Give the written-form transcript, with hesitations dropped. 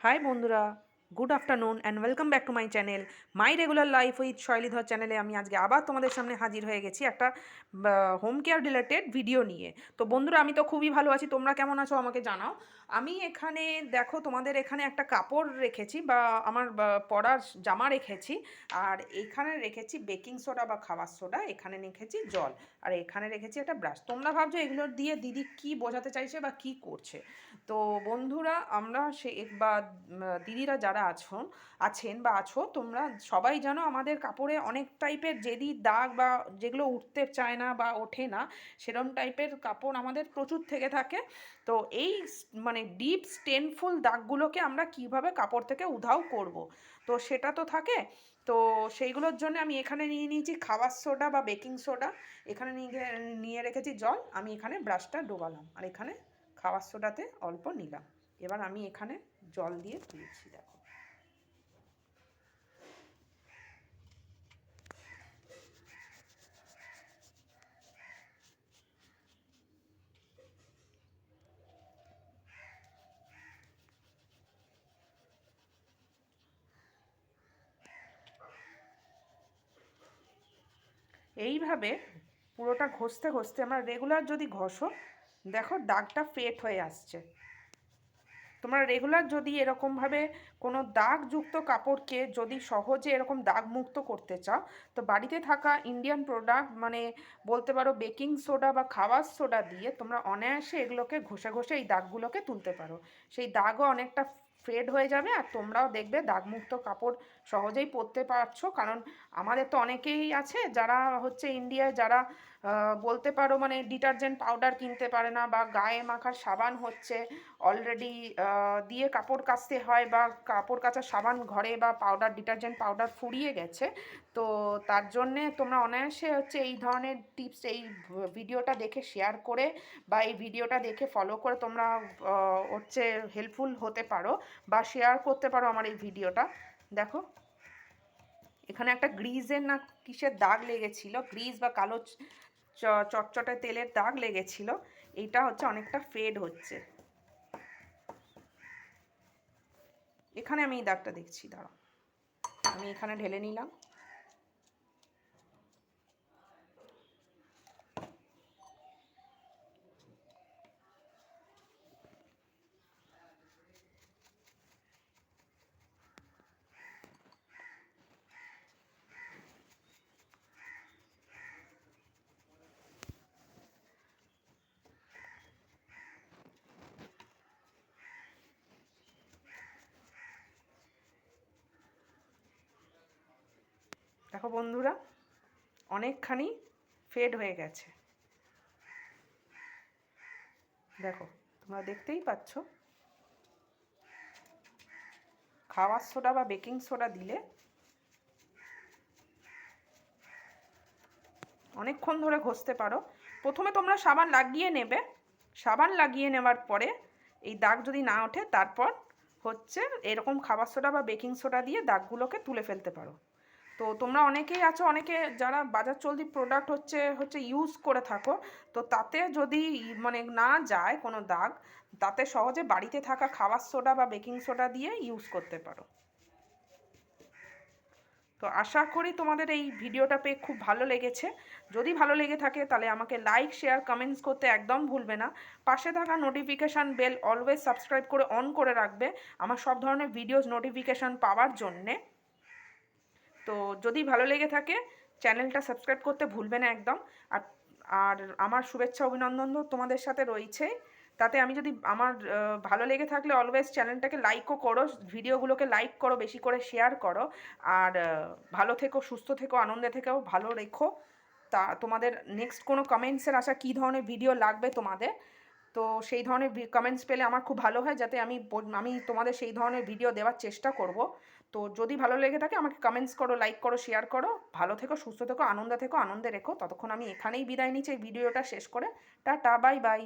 High বন্ধুরা, good afternoon and welcome back to my channel my regular life with Shailidhar চ্যানেলে আমি আজকে আবার তোমাদের সামনে হাজির হয়ে গেছি একটা হোম কেয়ার রিলেটেড ভিডিও নিয়ে। তো বন্ধুরা, আমি তো খুবই ভালো আছি, তোমরা কেমন আছো আমাকে জানাও। আমি এখানে দেখো, তোমাদের এখানে একটা কাপড় রেখেছি বা আমার পরার জামা রেখেছি, আর এখানে রেখেছি বেকিং সোডা বা খাবার সোডা, এখানে রেখেছি জল, আর এখানে রেখেছি একটা ব্রাশ। তোমরা ভাবছো এগুলো দিয়ে দিদি কি বোঝাতে চাইছে বা কি করছে। তো বন্ধুরা, আমরা সে বা দিদিরা যারা আছেন বা আছো, তোমরা সবাই জানো আমাদের কাপড়ে অনেক টাইপের জেদি দাগ বা যেগুলো উঠতে চায় না বা ওঠে না, সেরম টাইপের কাপড় আমাদের প্রচুর থেকে থাকে। তো এই মানে ডিপ স্টেনফুল দাগগুলোকে আমরা কিভাবে কাপড় থেকে উধাও করব, তো সেটা তো থাকে। তো সেইগুলোর জন্য আমি এখানে নিয়ে নিয়েছি খাবার সোডা বা বেকিং সোডা, এখানে নিয়ে রেখেছি জল, আমি এখানে ব্রাশটা ডোবালাম আর এখানে খাবার সোডাতে অল্প নিলাম। এবার আমি এখানে জল দিয়ে তুলছি, দেখো। এইভাবে পুরোটা ঘষতে ঘষতে, আমরা রেগুলার যদি ঘষো, দেখো দাগটা ফেড হয়ে আসছে। তোমরা রেগুলার যদি এরকমভাবে কোনো দাগযুক্ত কাপড়কে যদি সহজে এরকম দাগ মুক্ত করতে চাও, তো বাড়িতে থাকা ইন্ডিয়ান প্রোডাক্ট মানে বলতে পারো বেকিং সোডা বা খাবার সোডা দিয়ে তোমরা অনায়াসে এগুলোকে ঘষে ঘষে এই দাগগুলোকে তুলতে পারো। সেই দাগও অনেকটা ফেড হয়ে যাবে, আর তোমরাও দেখবে দাগমুক্ত কাপড় সহজেই পরতে পারছো। কারণ আমাদের তো অনেকেই আছে যারা হচ্ছে ইন্ডিয়ায়, যারা বলতে পারো মানে ডিটারজেন্ট পাউডার কিনতে পারে না, বা গায়ে মাখার সাবান হচ্ছে অলরেডি দিয়ে কাপড় কাচতে হয়, বা কাপড় কাচার সাবান ঘরে বা পাউডার ডিটারজেন্ট পাউডার ফুরিয়ে গেছে। তো তার জন্যে তোমরা অনায়াসে হচ্ছে এই ধরনের টিপস এই ভিডিওটা দেখে শেয়ার করে বা এই ভিডিওটা দেখে ফলো করে তোমরা হচ্ছে হেল্পফুল হতে পারো বা শেয়ার করতে পারো আমার এই ভিডিওটা। দেখো, এখানে একটা গ্রিজের না কিসের দাগ লেগেছিল, গ্রিজ বা কালো চটচটে তেলের দাগ লেগেছিল, এইটা হচ্ছে অনেকটা ফেড হচ্ছে। এখানে আমি এই দাগটা দেখছি, দাঁড়াও, আমি এখানে ঢেলে নিলাম। দেখো বন্ধুরা, অনেকখানি ফেড হয়ে গেছে, দেখো তোমরা দেখতেই পাচ্ছ। খাবার সোডা বা বেকিং সোডা দিলে অনেকক্ষণ ধরে ঘষতে পারো। প্রথমে তোমরা সাবান লাগিয়ে নেবে, সাবান লাগিয়ে নেওয়ার পরে এই দাগ যদি না ওঠে, তারপর হচ্ছে এরকম খাবার সোডা বা বেকিং সোডা দিয়ে দাগগুলোকে তুলে ফেলতে পারো। তো তোমরা অনেকেই আছো, অনেকে যারা বাজার চলতি প্রোডাক্ট হচ্ছে হচ্ছে ইউজ করে থাকো, তো তাতে যদি মানে না যায় কোনো দাগ, তাতে সহজে বাড়িতে থাকা খাবার সোডা বা বেকিং সোডা দিয়ে ইউজ করতে পারো। তো আশা করি তোমাদের এই ভিডিওটা পেয়ে খুব ভালো লেগেছে। যদি ভালো লেগে থাকে তাহলে আমাকে লাইক শেয়ার কমেন্টস করতে একদম ভুলবে না। পাশে থাকা নোটিফিকেশান বেল অলওয়েজ সাবস্ক্রাইব করে অন করে রাখবে আমার সব ধরনের ভিডিওস নোটিফিকেশান পাওয়ার জন্যে। তো যদি ভালো লেগে থাকে চ্যানেলটা সাবস্ক্রাইব করতে ভুলবে না একদম। আর আর আমার শুভেচ্ছা অভিনন্দন তো তোমাদের সাথে রয়েছে। তাতে আমি যদি আমার ভালো লেগে থাকলে অলওয়েজ চ্যানেলটাকে লাইকও করো, ভিডিওগুলোকে লাইক করো, বেশি করে শেয়ার করো। আর ভালো থেকো, সুস্থ থেকো, আনন্দে থেকেও ভালো রেখো। তা তোমাদের নেক্সট কোনো কমেন্টসের আশা কী ধরনের ভিডিও লাগবে তোমাদের, তো সেই ধরনের কমেন্টস পেলে আমার খুব ভালো হয়, যাতে আমি তোমাদের সেই ধরনের ভিডিও দেওয়ার চেষ্টা করব। তো যদি ভালো লেগে থাকে আমাকে কমেন্টস করো, লাইক করো, শেয়ার করো। ভালো থেকো, সুস্থ থেকো, আনন্দে রেখো। ততক্ষণ আমি এখানেই বিদায় নিচ্ছি এই ভিডিওটা শেষ করে। Tata, bye bye.